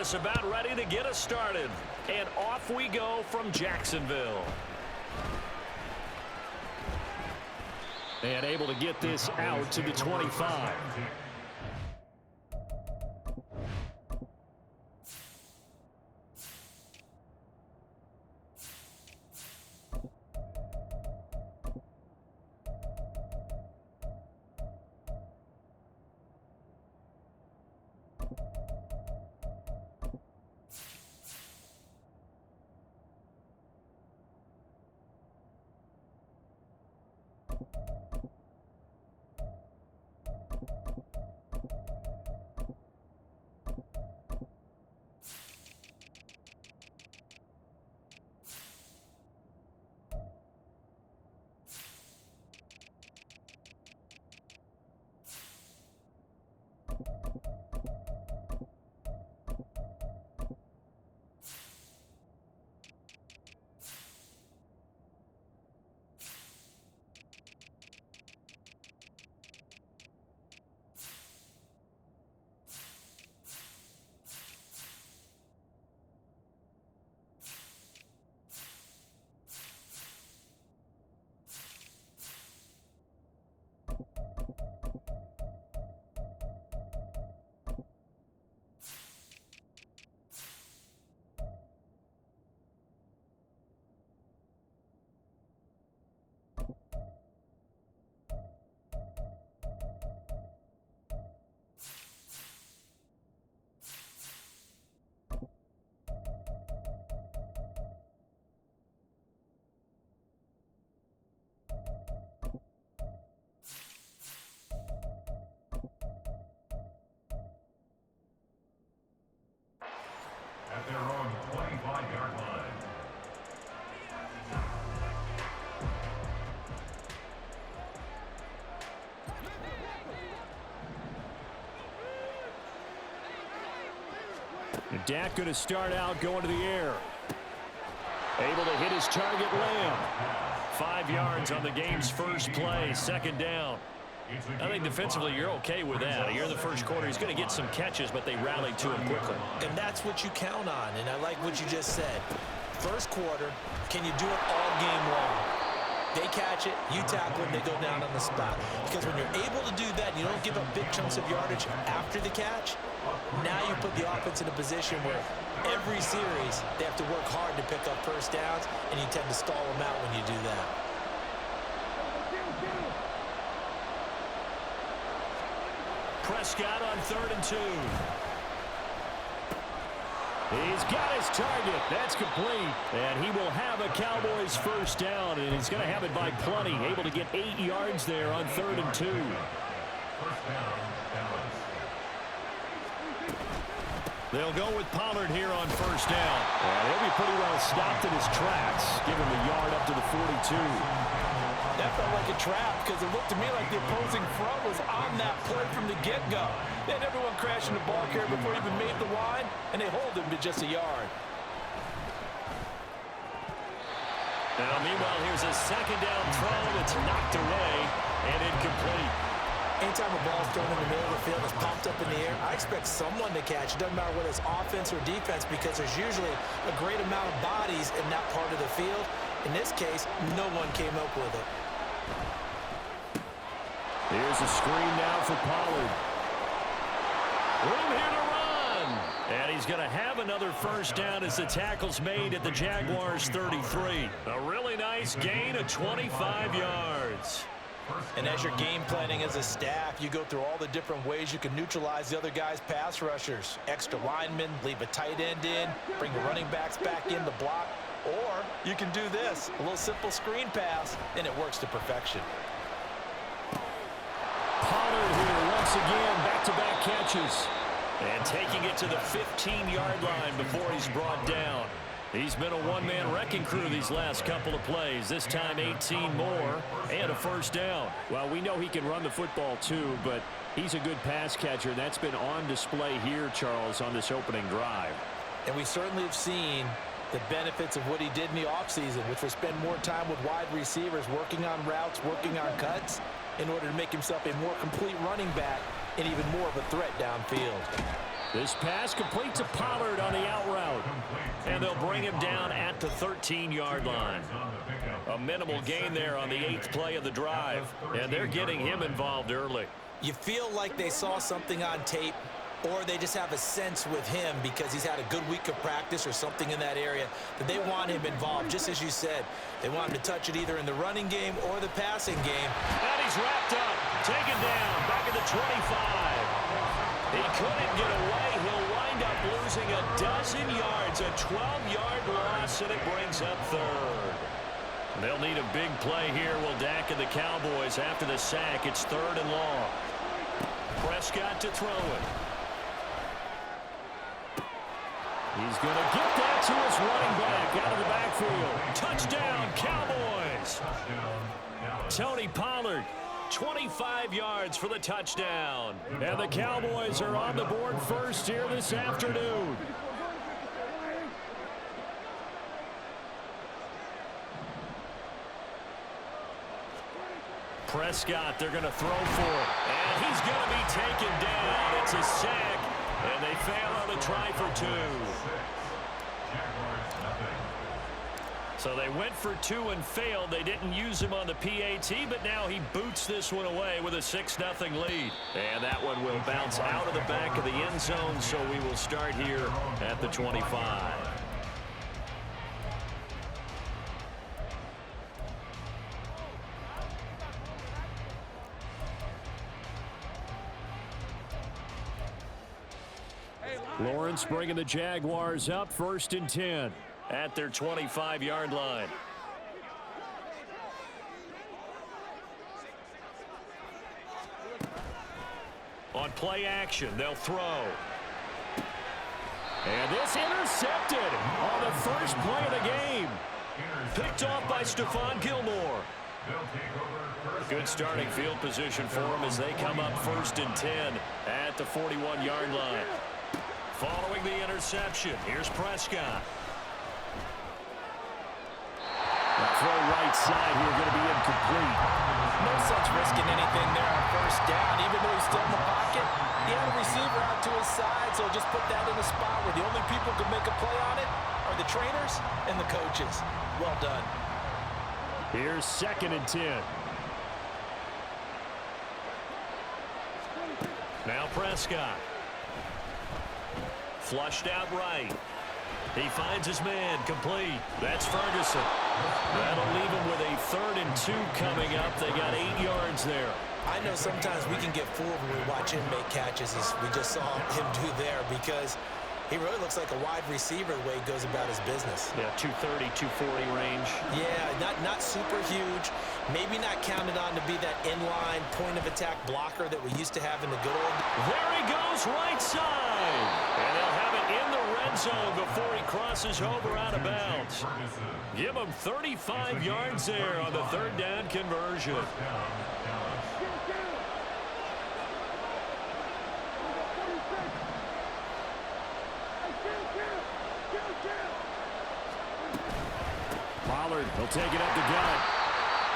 us about ready to get us started. And off we go from Jacksonville. And able to get this out to the 25. At their own 25-yard line. And Dak going to start out going to the air. Able to hit his target, Lamb. 5 yards on the game's first play, second down. I think defensively you're okay with that. Here in the first quarter, he's going to get some catches, but they rallied to him quickly. And that's what you count on, and I like what you just said. First quarter, can you do it all game long? They catch it, you tackle them, they go down on the spot. Because when you're able to do that, you don't give up big chunks of yardage after the catch, now you put the offense in a position where every series they have to work hard to pick up first downs, and you tend to stall them out when you do that. Prescott on 3rd and 2. He's got his target. That's complete. And he will have a Cowboys first down, and he's going to have it by plenty. Able to get 8 yards there on 3rd and 2. First down, Dallas. They'll go with Pollard here on first down. And he'll be pretty well stopped in his tracks. Give him a yard up to the 42. That felt like a trap because it looked to me like the opposing front was on that play from the get-go. They had everyone crashing the ball carrier before he even made the line, and they hold him to just a yard. Now, meanwhile, here's a second down throw that's knocked away and incomplete. Anytime a ball's thrown in the middle of the field, it's popped up in the air, I expect someone to catch. It doesn't matter whether it's offense or defense because there's usually a great amount of bodies in that part of the field. In this case, no one came up with it. Here's a screen now for Pollard. Room here to run. And he's going to have another first down as the tackle's made at the Jaguars' 33. A really nice gain of 25 yards. And as you're game planning as a staff, you go through all the different ways you can neutralize the other guy's pass rushers. Extra linemen, leave a tight end in, bring the running backs back in to block. Or you can do this, a little simple screen pass, and it works to perfection. Pollard here once again, back-to-back catches. And taking it to the 15-yard line before he's brought down. He's been a one-man wrecking crew these last couple of plays. This time 18 more and a first down. Well, we know he can run the football too, but he's a good pass catcher. That's been on display here, Charles, on this opening drive. And we certainly have seen the benefits of what he did in the offseason, which was spend more time with wide receivers, working on routes, working on cuts, in order to make himself a more complete running back and even more of a threat downfield. This pass complete to Pollard on the out route. And they'll bring him down at the 13-yard line. A minimal gain there on the 8th play of the drive. And they're getting him involved early. You feel like they saw something on tape, or they just have a sense with him because he's had a good week of practice or something in that area that they want him involved. Just as you said, they want him to touch it either in the running game or the passing game. And he's wrapped up, taken down, back at the 25. He couldn't get away. He'll wind up losing a dozen yards, a 12-yard loss, and it brings up third. They'll need a big play here, will Dak and the Cowboys. After the sack, it's 3rd and long. Prescott to throw it. He's going to get that to his running back out of the backfield. Touchdown, Cowboys. Tony Pollard, 25 yards for the touchdown. And the Cowboys are on the board first here this afternoon. Prescott, they're going to throw for it. And he's going to be taken down. It's a sack. And they fail on the try for 2. So they went for 2 and failed. They didn't use him on the PAT, but now he boots this one away with a 6-0 lead. And that one will bounce out of the back of the end zone, so we will start here at the 25. Lawrence bringing the Jaguars up 1st and 10 at their 25-yard line. On play action, they'll throw. And this intercepted on the first play of the game. Picked off by Stephon Gilmore. Good starting field position for them as they come up 1st and 10 at the 41-yard line. Following the interception, here's Prescott. The throw right side here going to be incomplete. No sense risking anything there on 1st down. Even though he's still in the pocket, he had a receiver out to his side, so just put that in a spot where the only people who can make a play on it are the trainers and the coaches. Well done. Here's 2nd and 10. Now Prescott. Flushed out right. He finds his man complete. That's Ferguson. That'll leave him with a 3rd and 2 coming up. They got 8 yards there. I know sometimes we can get fooled when we watch him make catches, as we just saw him do there, because he really looks like a wide receiver the way he goes about his business. Yeah, 230, 240 range. Yeah, not super huge. Maybe not counted on to be that inline point-of-attack blocker that we used to have in the good old. There he goes, right side. And they'll have it in the red zone before he crosses over out of bounds. Give him 35 yards there on the 3rd down conversion. Pollard, he'll take it up the gut.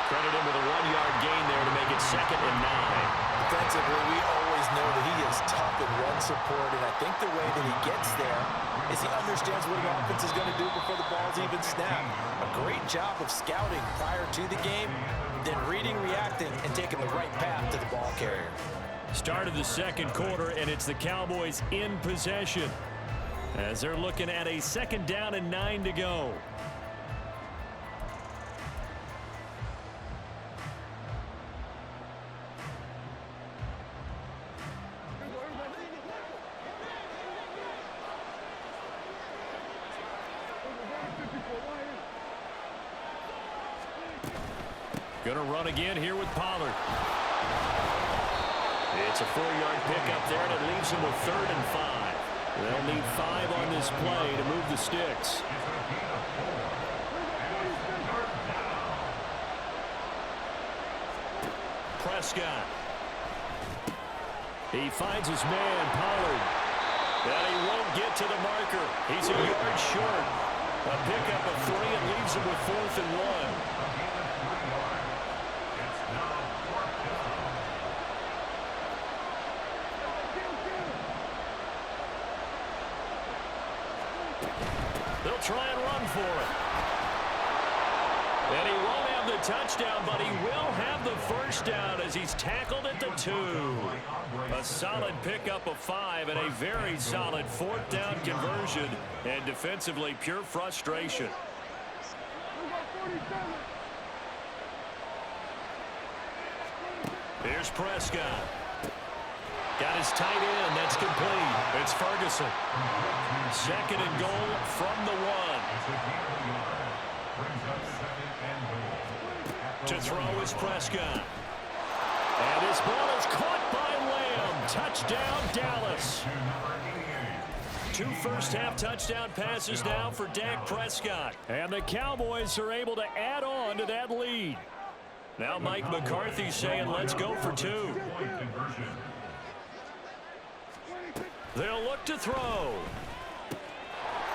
Credit him with a 1-yard gain there to make it 2nd and 9. Defensively, we always know that he is tough in run support, and I think the way that he gets there is he understands what an offense is going to do before the ball's even snapped. A great job of scouting prior to the game, then reading, reacting, and taking the right path to the ball carrier. Start of the 2nd quarter, and it's the Cowboys in possession as they're looking at a 2nd down and 9 to go. Going to run again here with Pollard. It's a 4-yard pickup there, and it leaves him with 3rd and 5. They'll need 5 on this play to move the sticks. Prescott. He finds his man, Pollard. And he won't get to the marker. He's a yard short. A pickup of 3 and leaves him with 4th and 1. try and run for it. And he won't have the touchdown, but he will have the first down as he's tackled at the 2. A solid pickup of 5 and a very solid 4th down conversion. And defensively, pure frustration. Here's Prescott. Got his tight end. That's complete. It's Ferguson. 2nd and goal from the 1. To throw is Prescott. And this ball is caught by Lamb. Touchdown, Dallas. 2 first-half touchdown passes now for Dak Prescott. And the Cowboys are able to add on to that lead. Now Mike McCarthy saying, let's go for 2. They'll look to throw.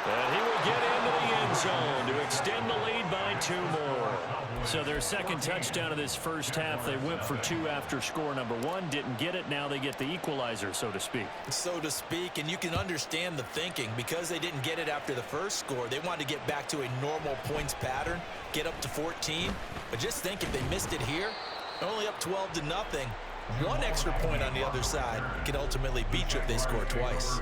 And he will get into the end zone to extend the lead by 2 more. So their 2nd touchdown of this first half, they went for 2 after score number 1. Didn't get it. Now they get the equalizer, so to speak. So to speak, and you can understand the thinking. Because they didn't get it after the first score, they wanted to get back to a normal points pattern, get up to 14. But just think, if they missed it here, they're only up 12-0. 1 extra point on the other side can ultimately beat you if they score twice.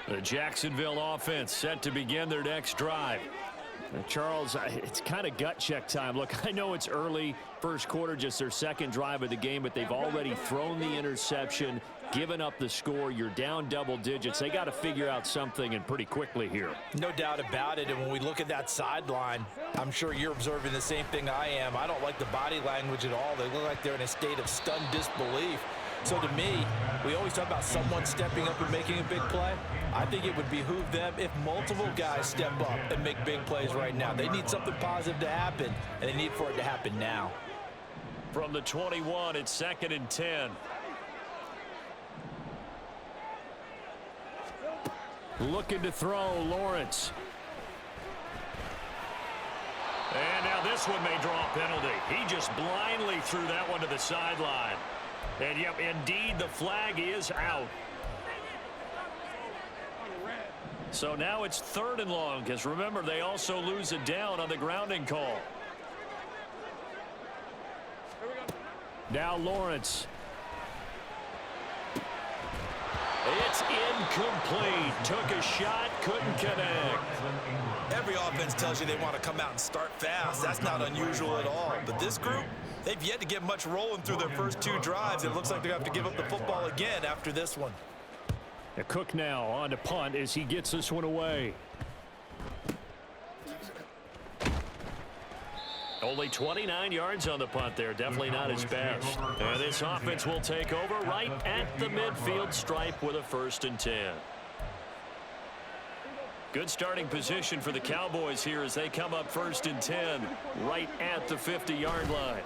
The Jacksonville offense set to begin their next drive. Charles, it's kind of gut check time. Look, I know it's early, first quarter, just their 2nd drive of the game, but they've already thrown the interception, given up the score. You're down double digits. They got to figure out something, and pretty quickly here. No doubt about it. And when we look at that sideline, I'm sure you're observing the same thing I am. I don't like the body language at all. They look like they're in a state of stunned disbelief. So to me, we always talk about someone stepping up and making a big play. I think it would behoove them if multiple guys step up and make big plays right now. They need something positive to happen, and they need for it to happen now. From the 21, it's 2nd and 10. Looking to throw, Lawrence. And now this one may draw a penalty. He just blindly threw that one to the sideline. And, yep, indeed, the flag is out. So now it's 3rd and long, because remember, they also lose a down on the grounding call. Now Lawrence. It's incomplete. Took a shot, couldn't connect. Every offense tells you they want to come out and start fast. That's not unusual at all. But this group, they've yet to get much rolling through their first 2 drives. It looks like they have to give up the football again after this one. Cook now on to punt as he gets this one away. Only 29 yards on the punt there. Definitely not his best. And this offense will take over right at the midfield stripe with a 1st and 10. Good starting position for the Cowboys here as they come up 1st and 10 right at the 50-yard line.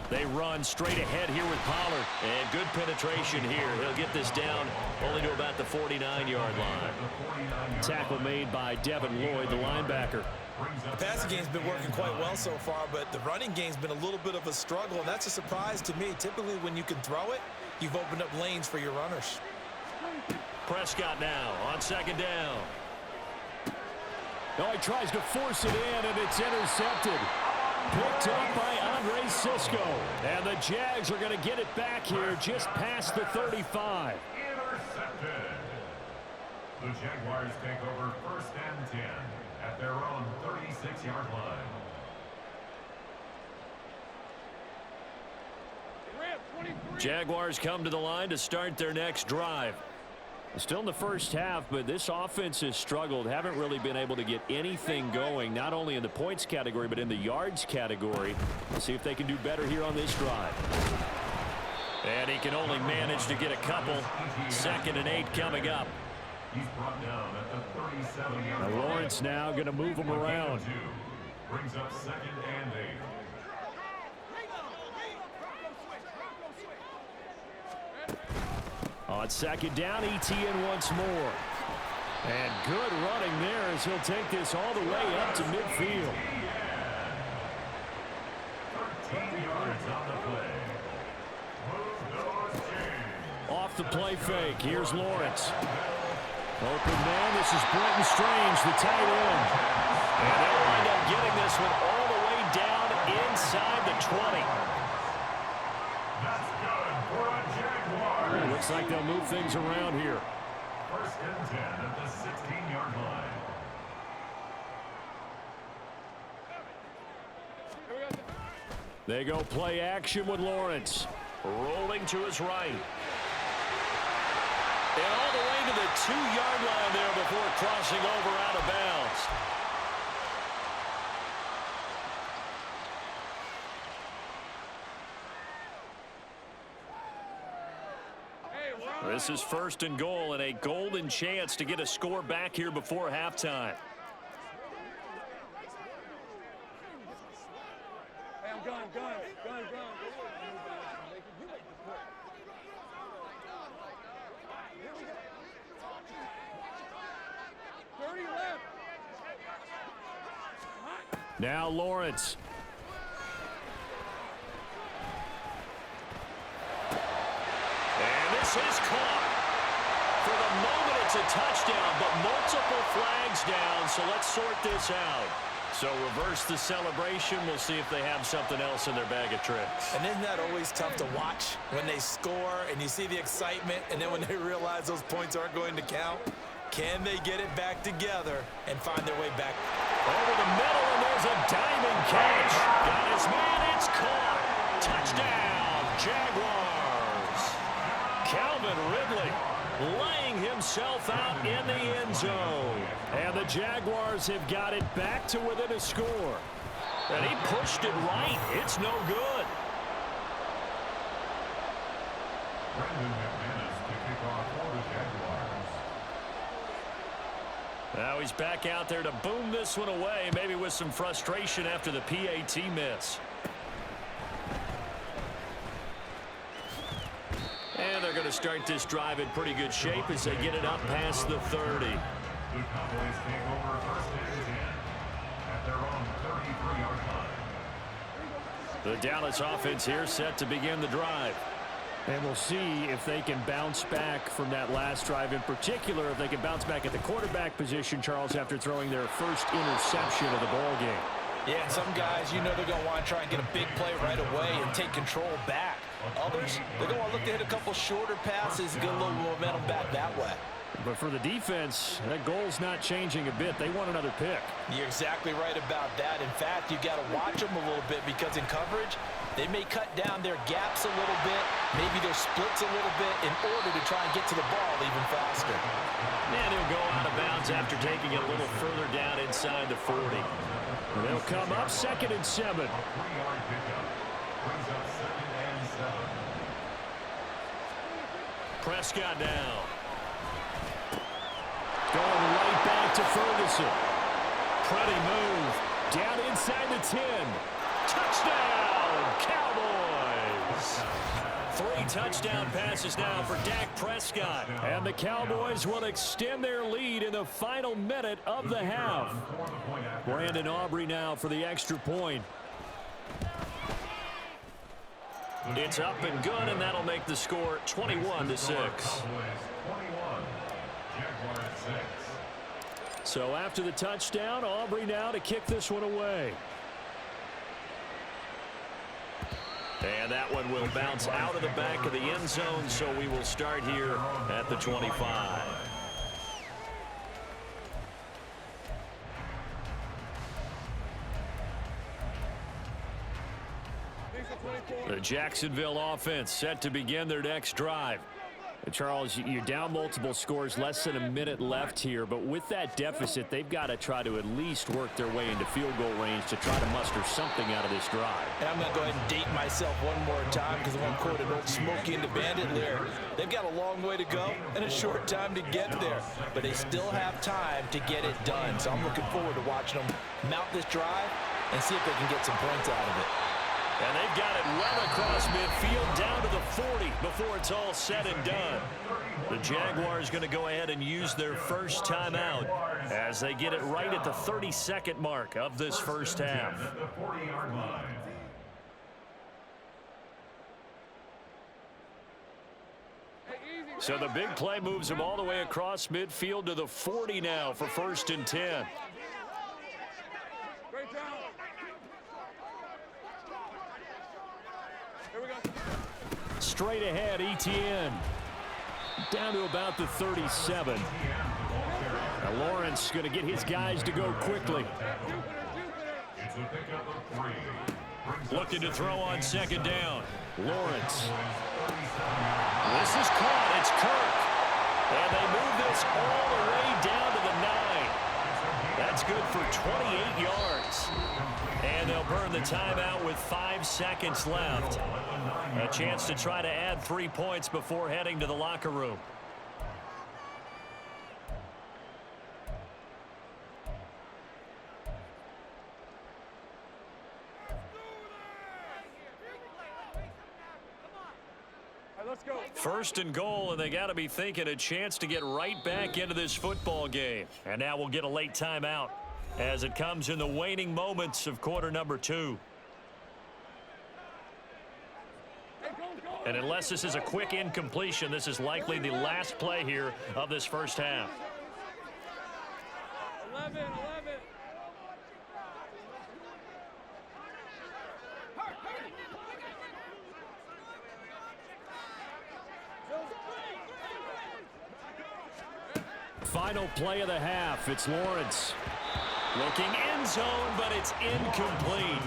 They run straight ahead here with Pollard. And good penetration here. He'll get this down only to about the 49-yard line. Tackle made by Devin Lloyd, the linebacker. The passing game's been working quite well so far, but the running game's been a little bit of a struggle, and that's a surprise to me. Typically, when you can throw it, you've opened up lanes for your runners. Prescott now on 2nd down. Oh, he tries to force it in, and it's intercepted. Picked up by Andre Sisco. And the Jags are going to get it back here just past the 35. Intercepted. The Jaguars take over 1st and 10 at their own 36-yard line. Jaguars come to the line to start their next drive. Still in the first half, but this offense has struggled. Haven't really been able to get anything going, not only in the points category, but in the yards category. We'll see if they can do better here on this drive. And he can only manage to get a couple. 2nd and 8 coming up. He's brought down at the 37-yard line. Lawrence now going to move him around. Brings up 2nd and 8. On 2nd down, ETN once more. And good running there as he'll take this all the way up to midfield. 13 yards on the play. Move those chains. off the play fake. Here's Lawrence. Open man, this is Brenton Strange, the tight end. And they'll wind up getting this one all the way down inside the 20. That's good for a Jaguar. Looks like they'll move things around here. First and 10 at the 16-yard line. They go play action with Lawrence. Rolling to his right. And all the way to the 2-yard line there before crossing over out of bounds. This is first and goal and a golden chance to get a score back here before halftime. Hey, I'm going. Now Lawrence. And this is caught. For the moment, it's a touchdown, but multiple flags down, so let's sort this out. So reverse the celebration. We'll see if they have something else in their bag of tricks. And isn't that always tough to watch when they score and you see the excitement, and then when they realize those points aren't going to count? Can they get it back together and find their way back? Over the middle, and there's a diving catch. Got his man, it's caught. Touchdown, Jaguars. Calvin Ridley laying himself out in the end zone. And the Jaguars have got it back to within a score. And he pushed it right. It's no good. Brendan McManus to kick off for the Jaguars. Now he's back out there to boom this one away, maybe with some frustration after the PAT miss. And they're going to start this drive in pretty good shape as they get it up past the 30. The Cowboys take over first and 10 at their own 33-yard line. The Dallas offense here set to begin the drive. And we'll see if they can bounce back from that last drive, in particular if they can bounce back at the quarterback position, Charles, after throwing their first interception of the ball game. Yeah, and some guys, you know they're going to want to try and get a big play right away and take control back. Others, they're going to want to look to hit a couple shorter passes and get a little momentum back that way. But for the defense, that goal's not changing a bit. They want another pick. You're exactly right about that. In fact, you've got to watch them a little bit because in coverage, they may cut down their gaps a little bit, maybe their splits a little bit in order to try and get to the ball even faster. And he'll go out of bounds after taking it a little further down inside the 40. They'll come up 2nd and 7. A 3-yard pickup brings up 2nd and 7. Prescott now. Going right back to Ferguson. Pretty move. Down inside the 10. Touchdown, Cowboys. 3 touchdown passes now for Dak Prescott. And the Cowboys will extend their lead in the final minute of the half. Brandon Aubrey now for the extra point. It's up and good, and that'll make the score 21-6. So after the touchdown, Aubrey now to kick this one away. And that one will bounce out of the back of the end zone, so we will start here at the 25. The Jacksonville offense set to begin their next drive. Charles, you're down multiple scores, less than a minute left here, but with that deficit, they've got to try to at least work their way into field goal range to try to muster something out of this drive. And I'm going to go ahead and date myself one more time because I want to quote an old Smokey and the Bandit lyric. They've got a long way to go and a short time to get there, but they still have time to get it done. So I'm looking forward to watching them mount this drive and see if they can get some points out of it. And they've got it well across midfield down to the 40 before it's all said and done. The Jaguars going to go ahead and use their first timeout as they get it right at the 32nd mark of this first half. Hey, easy. So the big play moves him all the way across midfield to the 40 now for 1st and 10. Great job. Here we go. Straight ahead, Etienne. Down to about the 37. Now Lawrence going to get his guys to go quickly. Looking to throw on 2nd down. Lawrence. This is caught. It's Kirk. And they move this all the way down to the 9. That's good for 28 yards. And they'll burn the timeout with 5 seconds left. A chance to try to add 3 points before heading to the locker room. Let's go. 1st and goal, and they got to be thinking a chance to get right back into this football game. And now we'll get a late timeout as it comes in the waning moments of quarter number 2. And unless this is a quick incompletion, this is likely the last play here of this first half. 11. Final play of the half. It's Lawrence. Looking end zone, but it's incomplete.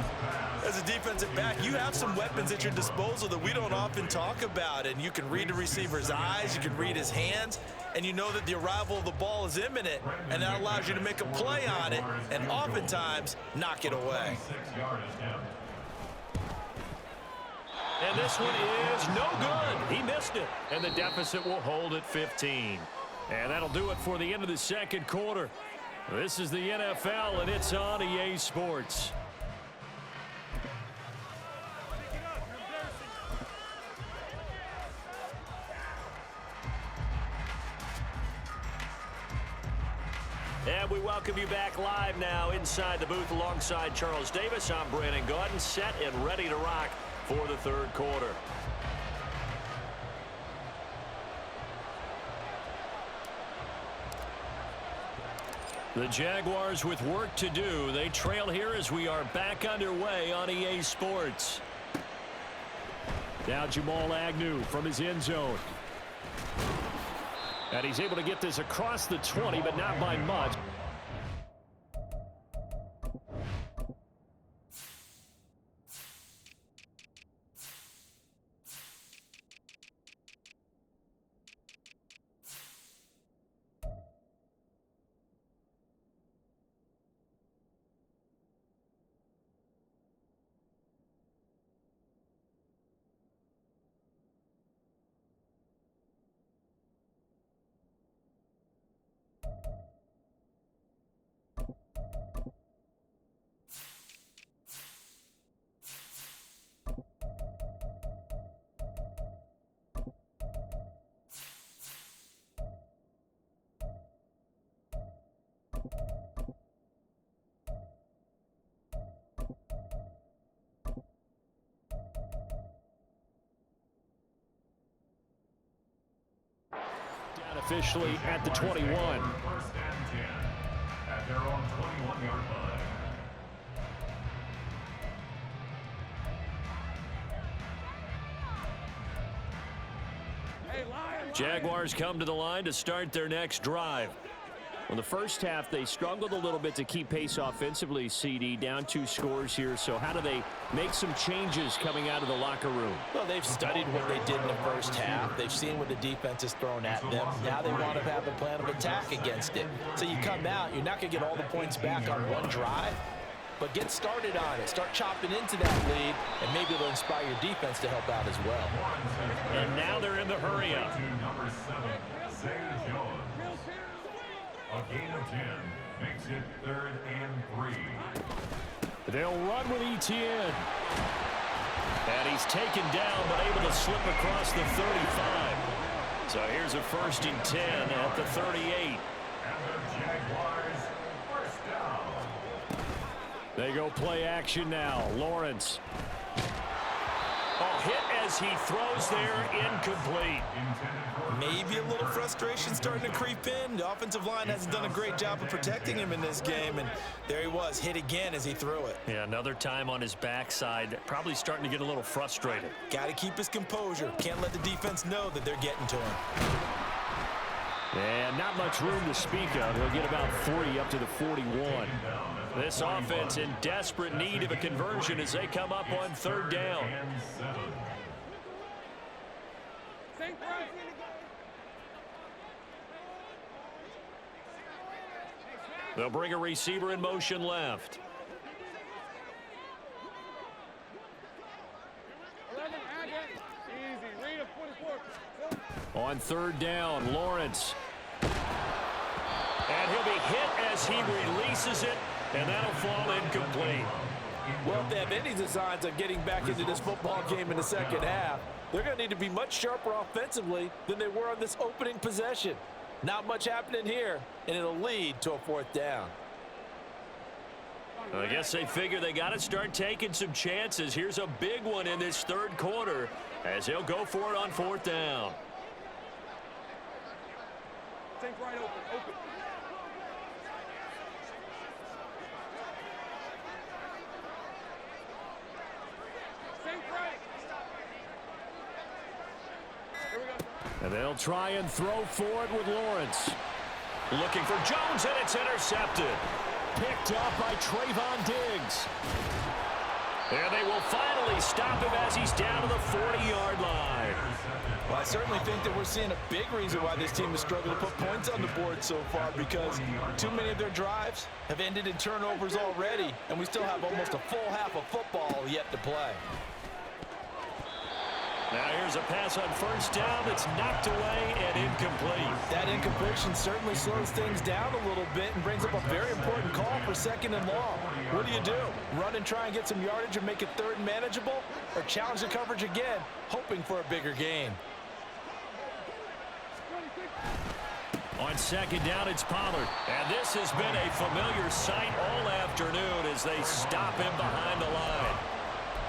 As a defensive back, you have some weapons at your disposal that we don't often talk about. And you can read the receiver's eyes, you can read his hands, and you know that the arrival of the ball is imminent, and that allows you to make a play on it and oftentimes knock it away. And this one is no good. He missed it. And the deficit will hold at 15. And that'll do it for the end of the second quarter. This is the NFL, and it's on EA Sports. And we welcome you back live now inside the booth alongside Charles Davis. I'm Brandon Gaudin, set and ready to rock for the third quarter. The Jaguars with work to do. They trail here as we are back underway on EA Sports. Now Jamal Agnew from his end zone. And he's able to get this across the 20, but not by much. Officially at the 21. 1st and 10 at their own 21-yard line. Jaguars come to the line to start their next drive. Well, the first half, they struggled a little bit to keep pace offensively, CD, down 2 scores here. So how do they make some changes coming out of the locker room? Well, they've studied what they did in the first half. They've seen what the defense has thrown at them. Now they want to have a plan of attack against it. So you come out, you're not going to get all the points back on one drive, but get started on it. Start chopping into that lead, and maybe it'll inspire your defense to help out as well. And now they're in the hurry-up. Number 7, Zay Jones. A gain of 10 makes it 3rd and 3. They'll run with Etienne. And he's taken down, but able to slip across the 35. So here's a 1st and 10 at the 38. And the Jaguars first down. They go play action now. Lawrence. Oh, hit as he throws there, incomplete. Maybe a little frustration starting to creep in. The offensive line hasn't done a great job of protecting him in this game, and there he was, hit again as he threw it. Yeah, another time on his backside, probably starting to get a little frustrated. Got to keep his composure. Can't let the defense know that they're getting to him. And not much room to speak of. He'll get about 40 up to the 41. This offense in desperate need of a conversion as they come up on third down. They'll bring a receiver in motion left. On third down, Lawrence. And he'll be hit as he releases it, and that'll fall incomplete. Well, if they have any designs on getting back into this football game in the second half, they're going to need to be much sharper offensively than they were on this opening possession. Not much happening here, and it'll lead to a fourth down. I guess they figure they got to start taking some chances. Here's a big one in this third quarter as they'll go for it on fourth down. Think right open. Think right. Here we go. And they'll try and throw for it with Lawrence. Looking for Jones, and it's intercepted. Picked up by Trayvon Diggs. And they will finally stop him as he's down to the 40-yard line. Well, I certainly think that we're seeing a big reason why this team has struggled to put points on the board so far, because too many of their drives have ended in turnovers already, and we still have almost a full half of football yet to play. Now here's a pass on first down that's knocked away and incomplete. That incompletion certainly slows things down a little bit and brings up a very important call for second and long. What do? Run and try and get some yardage and make it third and manageable, or challenge the coverage again, hoping for a bigger gain? On second down, it's Pollard. And this has been a familiar sight all afternoon as they stop him behind the line.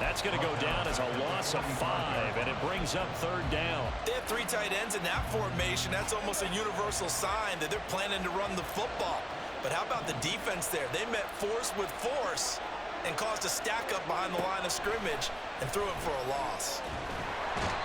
That's going to go down as a loss of 5, and it brings up third down. They have 3 tight ends in that formation. That's almost a universal sign that they're planning to run the football. But how about the defense there? They met force with force and caused a stack up behind the line of scrimmage and threw him for a loss.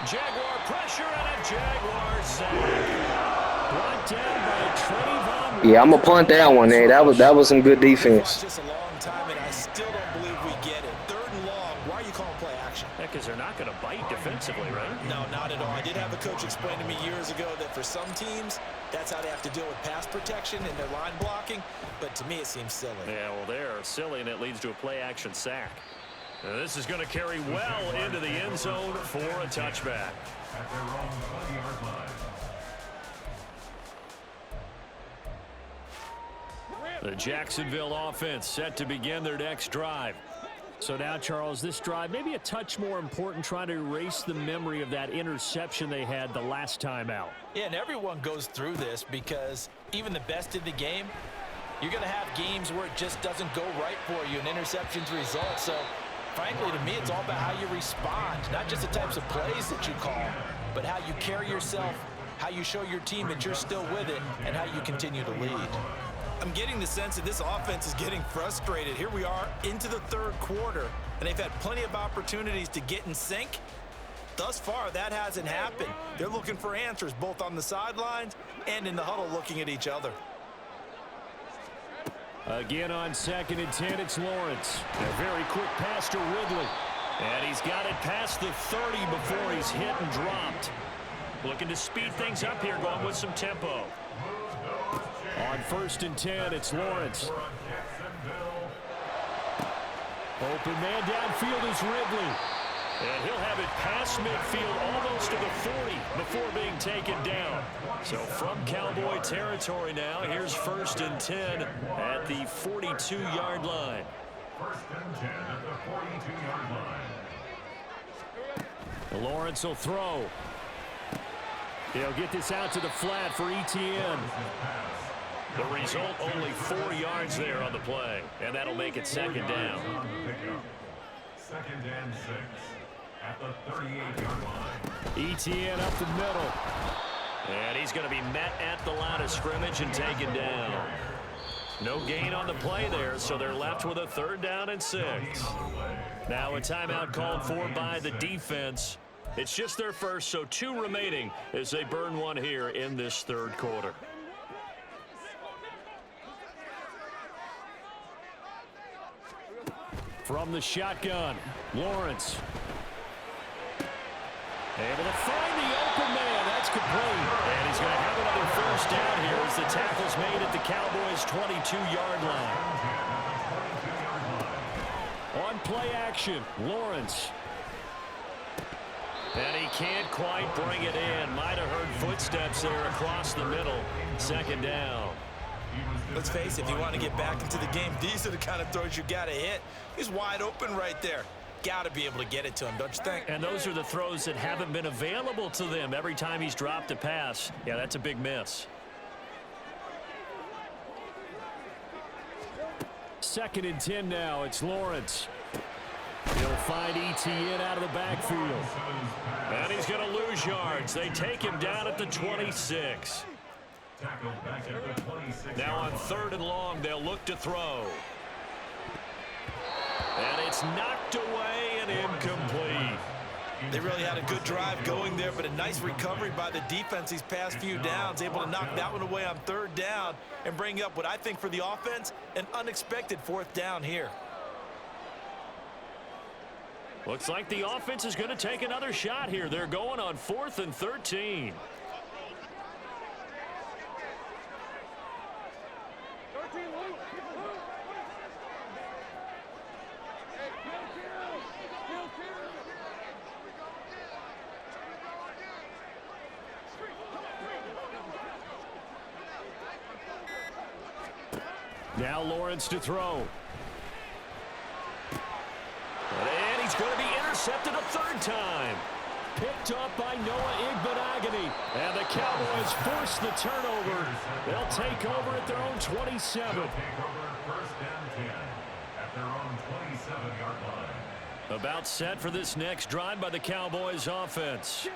Jaguar pressure and a Jaguar sack. Brought down by Trayvon. Yeah, I'm going to punt that one, there. That was some good defense. Just a long time, and I still don't believe we get it. Third and long. Why are you calling play action? Because they're not going to bite defensively, right? No, not at all. I did have a coach explain to me years ago that for some teams, that's how they have to deal with pass protection and their line blocking. But to me, it seems silly. Yeah, well, they're silly, and it leads to a play-action sack. Now, this is going to carry well into the end zone for a touchback. At their own 20-yard line. The Jacksonville offense set to begin their next drive. So now, Charles, this drive maybe a touch more important, trying to erase the memory of that interception they had the last time out. Yeah, and everyone goes through this because even the best in the game, you're going to have games where it just doesn't go right for you, and interceptions result. So, frankly, to me, it's all about how you respond, not just the types of plays that you call, but how you carry yourself, how you show your team that you're still with it, and how you continue to lead. I'm getting the sense that this offense is getting frustrated. Here we are into the third quarter, and they've had plenty of opportunities to get in sync. Thus far, that hasn't happened. They're looking for answers both on the sidelines and in the huddle looking at each other. Again on second and 10, it's Lawrence. A very quick pass to Ridley. And he's got it past the 30 before he's hit and dropped. Looking to speed things up here, going with some tempo. On first and 10, it's Lawrence. Open man downfield is Ridley. And he'll have it past midfield almost to the 40 before being taken down. So from Cowboy territory now, here's first and 10 at the 42-yard line. First and 10 at the 42-yard line. Lawrence will throw. He'll get this out to the flat for ETN. The result, only 4 yards there on the play, and that'll make it second down. Second and 6. at the 38-yard line. ETN up the middle. And he's going to be met at the line of scrimmage and taken down. No gain on the play there, so they're left with a 3rd down and 6. Now a timeout called for by the defense. It's just their first, so 2 remaining as they burn one here in this 3rd quarter. From the shotgun, Lawrence. Able to find the open man. That's complete. And he's going to have another 1st down here as the tackle's made at the Cowboys' 22-yard line. On play action, Lawrence. And he can't quite bring it in. Might have heard footsteps there across the middle. 2nd down. Let's face it, if you want to get back into the game, these are the kind of throws you got to hit. He's wide open right there. Got to be able to get it to him, don't you think? And those are the throws that haven't been available to them every time he's dropped a pass. Yeah, that's a big miss. 2nd and 10 now. It's Lawrence. He'll find ETN out of the backfield. And he's going to lose yards. They take him down at the 26. Now on 3rd and long, they'll look to throw. And it's knocked away and incomplete. They really had a good drive going there, but a nice recovery by the defense these past few downs, able to knock that one away on 3rd down and bring up what I think for the offense, an unexpected 4th down here. Looks like the offense is going to take another shot here. They're going on 4th and 13. Now Lawrence to throw. And he's going to be intercepted a 3rd time. Picked up by Noah Igbenogany. And the Cowboys force the turnover. They'll take over at their own 27. They'll take over 1st and 10 at their own 27-yard line. About set for this next drive by the Cowboys offense.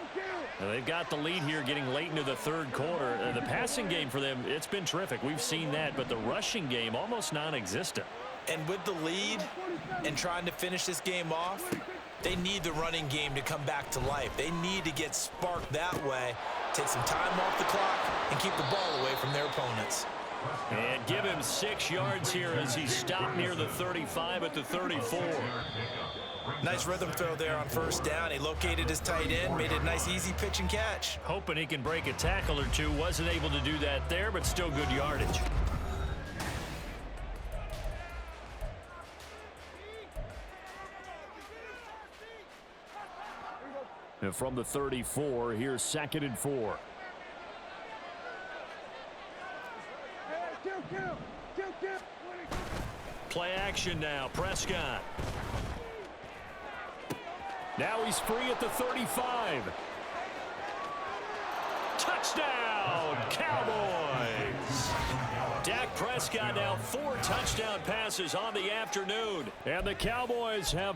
And they've got the lead here getting late into the 3rd quarter. The passing game for them, it's been terrific. We've seen that, but the rushing game almost non-existent. And with the lead and trying to finish this game off, they need the running game to come back to life. They need to get sparked that way, take some time off the clock, and keep the ball away from their opponents. And give him 6 yards here as he stopped near the 35 at the 34. Nice rhythm throw there on 1st down. He located his tight end, made it a nice easy pitch and catch. Hoping he can break a tackle or two. Wasn't able to do that there, but still good yardage. And from the 34, here's 2nd and 4. Play action now. Prescott. Now he's free at the 35. Touchdown, Cowboys! Dak Prescott now 4 touchdown passes on the afternoon. And the Cowboys have